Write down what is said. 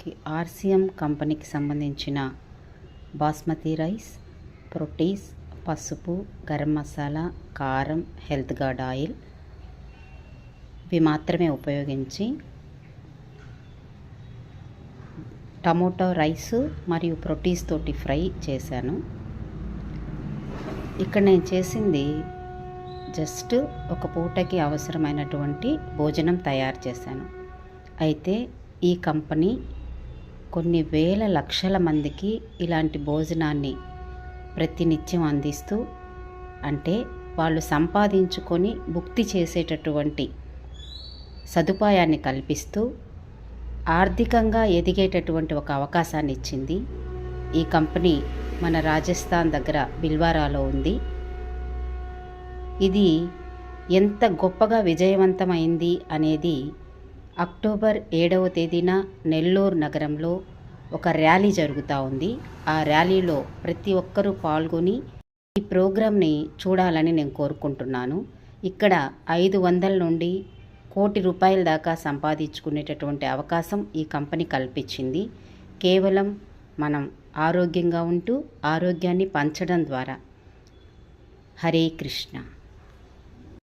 మనకి ఆర్సిఎం కంపెనీకి సంబంధించిన బాస్మతి రైస్, ప్రోటీస్, పసుపు, గరం మసాలా, కారం, హెల్త్ గార్డ్ ఆయిల్ ఇవి మాత్రమే ఉపయోగించి టమోటో రైస్ మరియు ప్రోటీస్ తోటి ఫ్రై చేశాను. ఇక్కడ నేను చేసింది జస్ట్ ఒక పూటకి అవసరమైనటువంటి భోజనం తయారు చేశాను. అయితే ఈ కంపెనీ కొన్ని వేల లక్షల మందికి ఇలాంటి భోజనాన్ని ప్రతినిత్యం అందిస్తూ, అంటే వాళ్ళు సంపాదించుకొని భుక్తి చేసేటటువంటి సదుపాయాన్ని కల్పిస్తూ ఆర్థికంగా ఎదిగేటటువంటి ఒక అవకాశాన్ని ఇచ్చింది. ఈ కంపెనీ మన రాజస్థాన్ దగ్గర బిల్వారాలో ఉంది. ఇది ఎంత గొప్పగా విజయవంతమైంది అనేది అక్టోబర్ 7వ తేదీన నెల్లూరు నగరంలో ఒక ర్యాలీ జరుగుతూ ఉంది. ఆ ర్యాలీలో ప్రతి ఒక్కరూ పాల్గొని ఈ ప్రోగ్రామ్ని చూడాలని నేను కోరుకుంటున్నాను. ఇక్కడ 500 నుండి ₹1,00,00,000 దాకా సంపాదించుకునేటటువంటి అవకాశం ఈ కంపెనీ కల్పించింది. కేవలం మనం ఆరోగ్యంగా ఉంటూ ఆరోగ్యాన్ని పంచడం ద్వారా. హరే కృష్ణ.